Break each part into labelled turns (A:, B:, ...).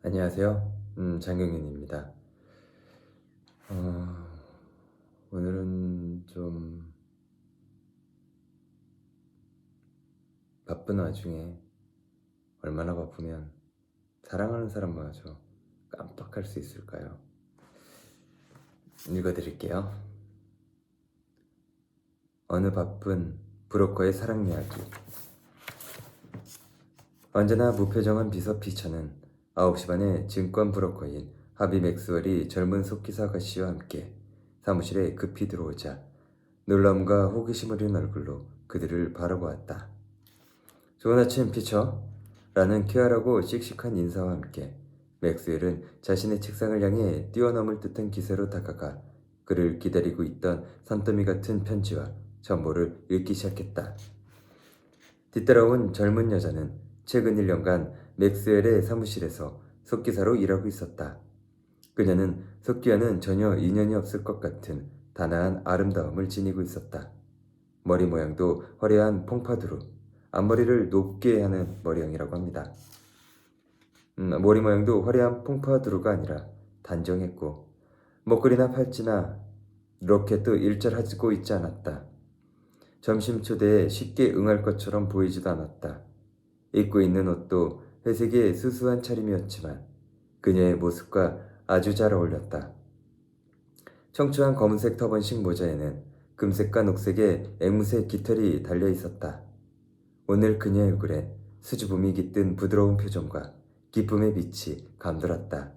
A: 안녕하세요. 장경윤입니다. 오늘은 좀 바쁜 와중에 얼마나 바쁘면 사랑하는 사람마저 깜빡할 수 있을까요? 읽어드릴게요. 어느 바쁜 브로커의 사랑 이야기. 언제나 무표정한 비서 피처는 9시 반에 증권 브로커인 하비 맥스웰이 젊은 속기사 아가씨와 함께 사무실에 급히 들어오자 놀라움과 호기심을 린 얼굴로 그들을 바라보았다. 좋은 아침 피처 라는 쾌활하고 씩씩한 인사와 함께 맥스웰은 자신의 책상을 향해 뛰어넘을 듯한 기세로 다가가 그를 기다리고 있던 산더미 같은 편지와 정보를 읽기 시작했다. 뒤따라온 젊은 여자는 최근 1년간 맥스웰의 사무실에서 속기사로 일하고 있었다. 그녀는 속기와는 전혀 인연이 없을 것 같은 단아한 아름다움을 지니고 있었다. 머리 모양도 화려한 퐁파두루, 앞머리를 높게 하는 머리형이라고 합니다. 머리 모양도 화려한 퐁파두루가 아니라 단정했고 목걸이나 팔찌나 로켓도 일절하고 있지 않았다. 점심 초대에 쉽게 응할 것처럼 보이지도 않았다. 입고 있는 옷도 회색의 수수한 차림이었지만 그녀의 모습과 아주 잘 어울렸다. 청초한 검은색 터번식 모자에는 금색과 녹색의 앵무새 깃털이 달려 있었다. 오늘 그녀의 얼굴에 수줍음이 깃든 부드러운 표정과 기쁨의 빛이 감돌았다.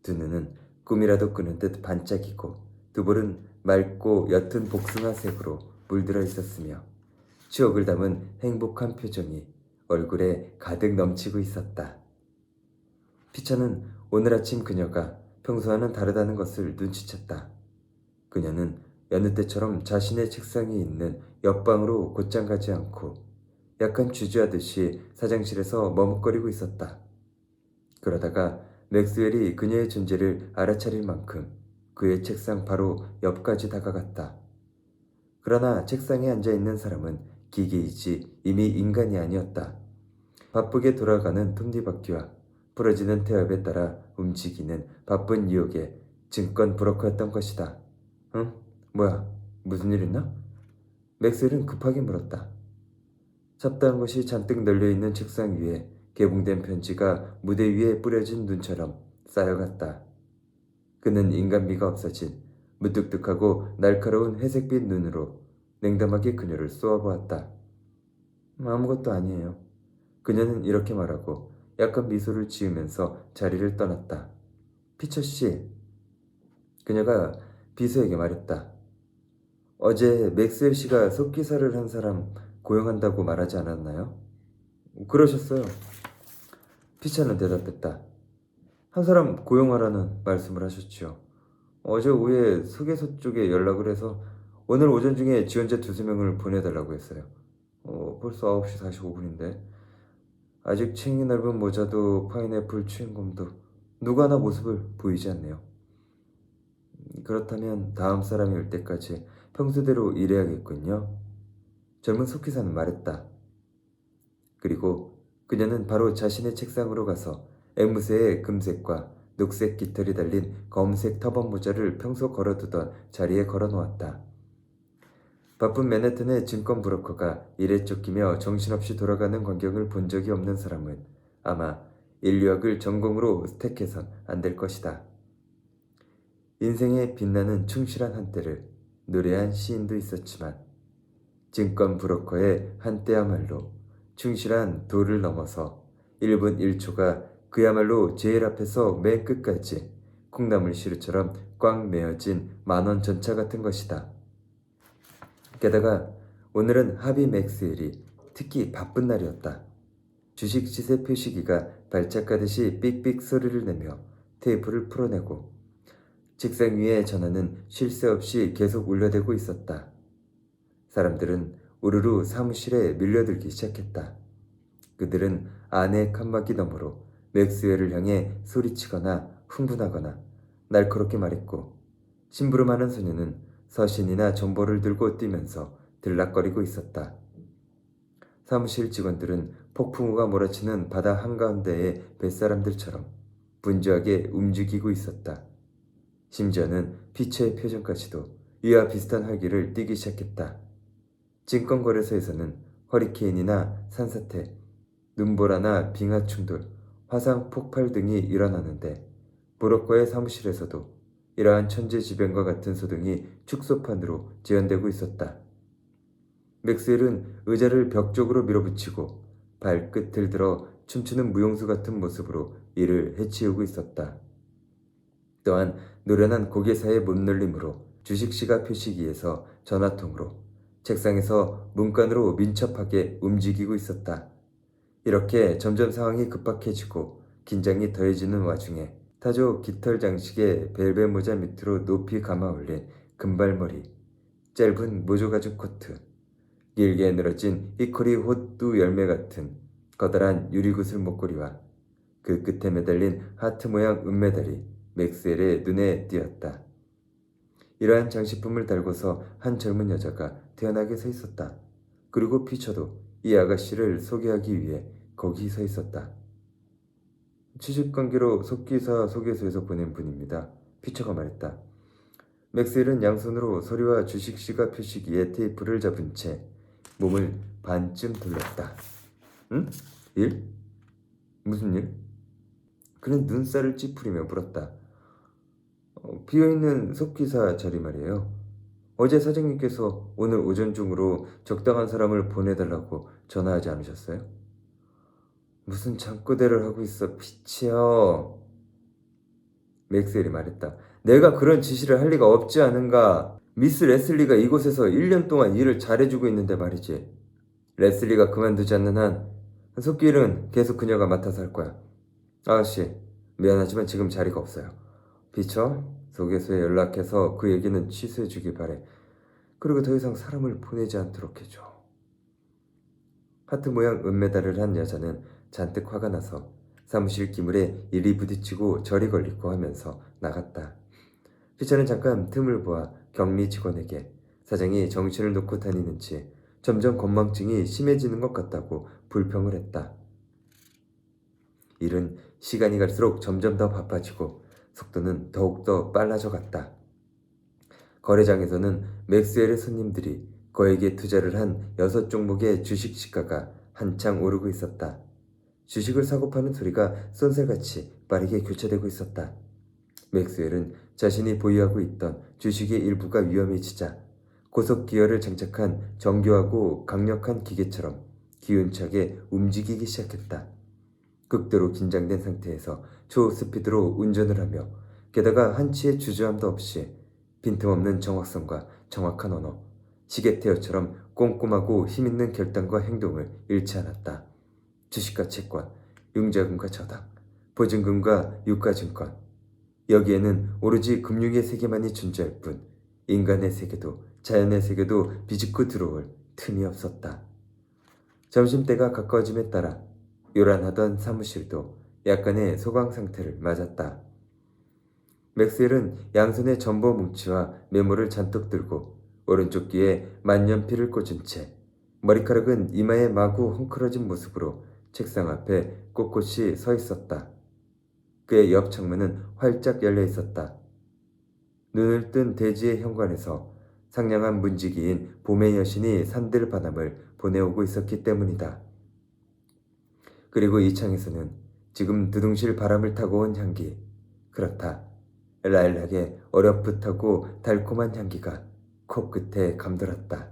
A: 두 눈은 꿈이라도 꾸는 듯 반짝이고 두 볼은 맑고 옅은 복숭아색으로 물들어 있었으며 추억을 담은 행복한 표정이 얼굴에 가득 넘치고 있었다. 피처는 오늘 아침 그녀가 평소와는 다르다는 것을 눈치챘다. 그녀는 여느 때처럼 자신의 책상이 있는 옆방으로 곧장 가지 않고 약간 주저하듯이 사장실에서 머뭇거리고 있었다. 그러다가 맥스웰이 그녀의 존재를 알아차릴 만큼 그의 책상 바로 옆까지 다가갔다. 그러나 책상에 앉아있는 사람은 기계이지 이미 인간이 아니었다. 바쁘게 돌아가는 톱니바퀴와 부러지는 태엽에 따라 움직이는 바쁜 유혹의 증권 브로커였던 것이다. 응? 뭐야? 무슨 일 있나? 맥스웰은 급하게 물었다. 잡다한 것이 잔뜩 널려있는 책상 위에 개봉된 편지가 무대 위에 뿌려진 눈처럼 쌓여갔다. 그는 인간미가 없어진 무뚝뚝하고 날카로운 회색빛 눈으로 냉담하게 그녀를 쏘아보았다. 아무것도 아니에요. 그녀는 이렇게 말하고 약간 미소를 지으면서 자리를 떠났다. 피처 씨, 그녀가 비서에게 말했다. 어제 맥스웰 씨가 속기사를 한 사람 고용한다고 말하지 않았나요? 그러셨어요. 피처는 대답했다. 한 사람 고용하라는 말씀을 하셨죠. 어제 오후에 소개소 쪽에 연락을 해서 오늘 오전 중에 지원자 2~3명을 보내달라고 했어요. 벌써 9시 45분인데 아직 챙이 넓은 모자도 파인애플 추잉검도 누구 하나 모습을 보이지 않네요. 그렇다면 다음 사람이 올 때까지 평소대로 일해야겠군요. 젊은 속기사는 말했다. 그리고 그녀는 바로 자신의 책상으로 가서 앵무새의 금색과 녹색 깃털이 달린 검은색 터번 모자를 평소 걸어두던 자리에 걸어놓았다. 바쁜 맨해튼의 증권 브로커가 일에 쫓기며 정신없이 돌아가는 광경을 본 적이 없는 사람은 아마 인류학을 전공으로 스택해선 안 될 것이다. 인생에 빛나는 충실한 한때를 노래한 시인도 있었지만 증권 브로커의 한때야말로 충실한 도를 넘어서 1분 1초가 그야말로 제일 앞에서 맨 끝까지 콩나물 시루처럼 꽉 메어진 만원 전차 같은 것이다. 게다가 오늘은 하비 맥스웰이 특히 바쁜 날이었다. 주식 시세 표시기가 발작하듯이 삑삑 소리를 내며 테이프를 풀어내고 책상 위의 전화는 쉴 새 없이 계속 울려대고 있었다. 사람들은 우르르 사무실에 밀려들기 시작했다. 그들은 안의 칸막이 너머로 맥스웰을 향해 소리치거나 흥분하거나 날카롭게 말했고 심부름하는 소녀는 서신이나 정보를 들고 뛰면서 들락거리고 있었다. 사무실 직원들은 폭풍우가 몰아치는 바다 한가운데의 뱃사람들처럼 분주하게 움직이고 있었다. 심지어는 피처의 표정까지도 이와 비슷한 활기를 띠기 시작했다. 증권거래소에서는 허리케인이나 산사태, 눈보라나 빙하 충돌, 화산 폭발 등이 일어나는데 브로커의 사무실에서도 이러한 천재지변과 같은 소동이 축소판으로 재현되고 있었다. 맥스웰은 의자를 벽 쪽으로 밀어붙이고 발끝을 들어 춤추는 무용수 같은 모습으로 이를 해치우고 있었다. 또한 노련한 고개사의 못놀림으로 주식시가 표시기에서 전화통으로 책상에서 문간으로 민첩하게 움직이고 있었다. 이렇게 점점 상황이 급박해지고 긴장이 더해지는 와중에 타조 깃털 장식의 벨벳 모자 밑으로 높이 감아 올린 금발머리, 짧은 모조가죽 코트, 길게 늘어진 히코리 호뚜 열매 같은 커다란 유리구슬 목걸이와 그 끝에 매달린 하트 모양 은메달이 맥스웰의 눈에 띄었다. 이러한 장식품을 달고서 한 젊은 여자가 태연하게 서 있었다. 그리고 피처도 이 아가씨를 소개하기 위해 거기 서 있었다. 취직관계로 속기사 소개소에서 보낸 분입니다. 피처가 말했다. 맥스웰은 양손으로 서류와 주식시가 표시기에 테이프를 잡은 채 몸을 반쯤 돌렸다. 응? 일? 무슨 일? 그는 눈살을 찌푸리며 물었다. 비어있는 속기사 자리 말이에요. 어제 사장님께서 오늘 오전 중으로 적당한 사람을 보내달라고 전화하지 않으셨어요? 무슨 잠꼬대를 하고 있어, 피치여. 맥스웰이 말했다. 내가 그런 지시를 할 리가 없지 않은가. 미스 레슬리가 이곳에서 1년 동안 일을 잘해주고 있는데 말이지. 레슬리가 그만두지 않는 한 속길은 계속 그녀가 맡아서 할 거야. 아가씨, 미안하지만 지금 자리가 없어요. 피처, 소개소에 연락해서 그 얘기는 취소해주길 바래. 그리고 더 이상 사람을 보내지 않도록 해줘. 하트 모양 은메달을 한 여자는 잔뜩 화가 나서 사무실 기물에 이리 부딪히고 저리 걸리고 하면서 나갔다. 피처는 잠깐 틈을 보아 격리 직원에게 사장이 정신을 놓고 다니는지 점점 건망증이 심해지는 것 같다고 불평을 했다. 일은 시간이 갈수록 점점 더 바빠지고 속도는 더욱더 빨라져 갔다. 거래장에서는 맥스웰의 손님들이 거액의 투자를 한 6종목의 주식 시가가 한창 오르고 있었다. 주식을 사고 파는 소리가 쏜살같이 빠르게 교차되고 있었다. 맥스웰은 자신이 보유하고 있던 주식의 일부가 위험해지자 고속기어를 장착한 정교하고 강력한 기계처럼 기운차게 움직이기 시작했다. 극도로 긴장된 상태에서 초스피드로 운전을 하며 게다가 한치의 주저함도 없이 빈틈없는 정확성과 정확한 언어, 시계테어처럼 꼼꼼하고 힘있는 결단과 행동을 잃지 않았다. 주식과 채권, 융자금과 저당, 보증금과 유가증권, 여기에는 오로지 금융의 세계만이 존재할 뿐 인간의 세계도 자연의 세계도 비집고 들어올 틈이 없었다. 점심때가 가까워짐에 따라 요란하던 사무실도 약간의 소강 상태를 맞았다. 맥스웰은 양손에 전보 뭉치와 메모를 잔뜩 들고 오른쪽 귀에 만년필을 꽂은 채 머리카락은 이마에 마구 헝클어진 모습으로 책상 앞에 꼿꼿이 서 있었다. 그의 옆 창문은 활짝 열려 있었다. 눈을 뜬 대지의 현관에서 상냥한 문지기인 봄의 여신이 산들 바람을 보내오고 있었기 때문이다. 그리고 이 창에서는 지금 두둥실 바람을 타고 온 향기, 그렇다. 라일락의 어렴풋하고 달콤한 향기가 코끝에 감돌았다.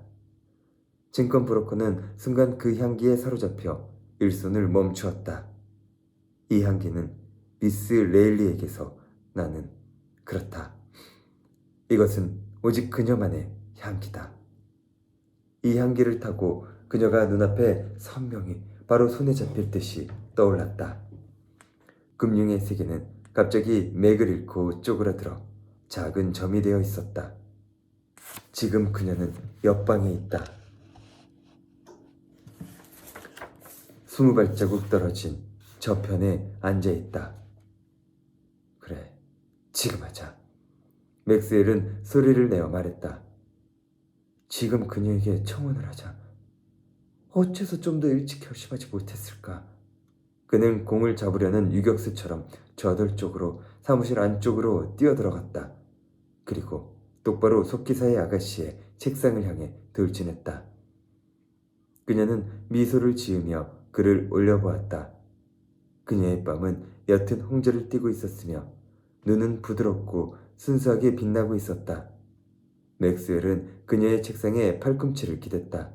A: 증권 브로커는 순간 그 향기에 사로잡혀 일손을 멈추었다. 이 향기는 미스 레일리에게서 나는 그렇다. 이것은 오직 그녀만의 향기다. 이 향기를 타고 그녀가 눈앞에 선명히 바로 손에 잡힐 듯이 떠올랐다. 금융의 세계는 갑자기 맥을 잃고 쪼그라들어 작은 점이 되어 있었다. 지금 그녀는 옆방에 있다. 20발자국 떨어진 저편에 앉아있다. 그래, 지금 하자. 맥스웰은 소리를 내어 말했다. 지금 그녀에게 청혼을 하자. 어째서 좀 더 일찍 결심하지 못했을까? 그는 공을 잡으려는 유격수처럼 저돌적으로 사무실 안쪽으로 뛰어들어갔다. 그리고 똑바로 속기사의 아가씨의 책상을 향해 돌진했다. 그녀는 미소를 지으며 그를 올려보았다. 그녀의 뺨은 옅은 홍조를 띠고 있었으며 눈은 부드럽고 순수하게 빛나고 있었다. 맥스웰은 그녀의 책상에 팔꿈치를 기댔다.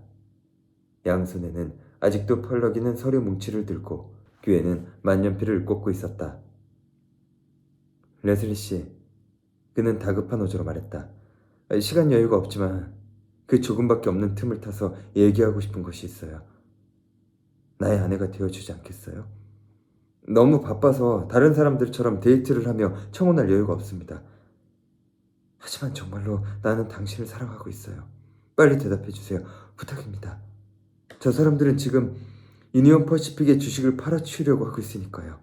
A: 양손에는 아직도 펄럭이는 서류 뭉치를 들고 귀에는 만년필을 꽂고 있었다. 레슬리 씨, 그는 다급한 어조로 말했다. 시간 여유가 없지만 그 조금밖에 없는 틈을 타서 얘기하고 싶은 것이 있어요. 나의 아내가 되어주지 않겠어요? 너무 바빠서 다른 사람들처럼 데이트를 하며 청혼할 여유가 없습니다. 하지만 정말로 나는 당신을 사랑하고 있어요. 빨리 대답해 주세요. 부탁입니다. 저 사람들은 지금 유니온 퍼시픽의 주식을 팔아치우려고 하고 있으니까요.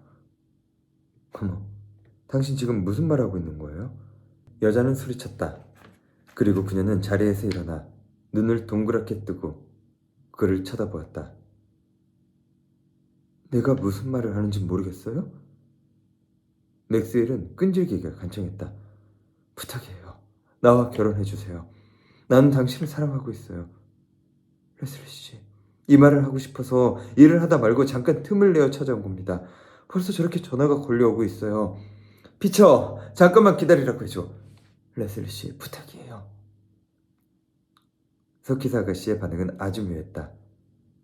A: 어머, 당신 지금 무슨 말하고 있는 거예요? 여자는 소리쳤다. 그리고 그녀는 자리에서 일어나 눈을 동그랗게 뜨고 그를 쳐다보았다. 내가 무슨 말을 하는지 모르겠어요? 맥스웰은 끈질기게 간청했다. 부탁이에요. 나와 결혼해주세요. 나는 당신을 사랑하고 있어요. 레슬리 씨, 이 말을 하고 싶어서 일을 하다 말고 잠깐 틈을 내어 찾아온 겁니다. 벌써 저렇게 전화가 걸려오고 있어요. 피처, 잠깐만 기다리라고 해줘. 레슬리 씨, 부탁이에요. 석기사 아가씨의 반응은 아주 묘했다.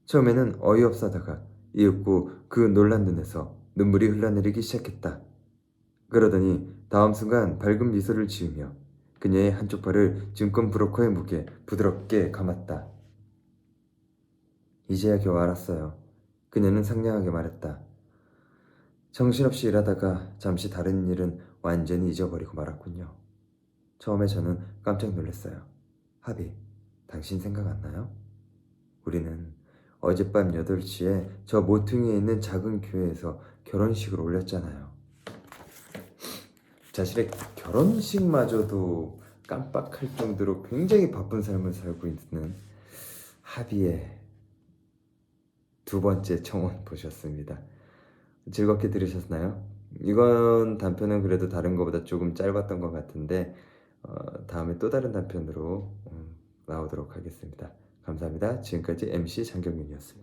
A: 처음에는 어이없사다가 이윽고 그 놀란 눈에서 눈물이 흘러내리기 시작했다. 그러더니 다음 순간 밝은 미소를 지으며 그녀의 한쪽 팔을 증권 브로커의 무게 부드럽게 감았다. 이제야 겨우 알았어요. 그녀는 상냥하게 말했다. 정신없이 일하다가 잠시 다른 일은 완전히 잊어버리고 말았군요. 처음에 저는 깜짝 놀랐어요. 하비, 당신 생각 안 나요? 우리는 어젯밤 8시에 저 모퉁이에 있는 작은 교회에서 결혼식을 올렸잖아요. 자신의 결혼식마저도 깜빡할 정도로 굉장히 바쁜 삶을 살고 있는 하비의 두 번째 청혼 보셨습니다. 즐겁게 들으셨나요? 이건 단편은 그래도 다른 것보다 조금 짧았던 것 같은데 다음에 또 다른 단편으로 나오도록 하겠습니다. 감사합니다. 지금까지 MC 장경윤이었습니다.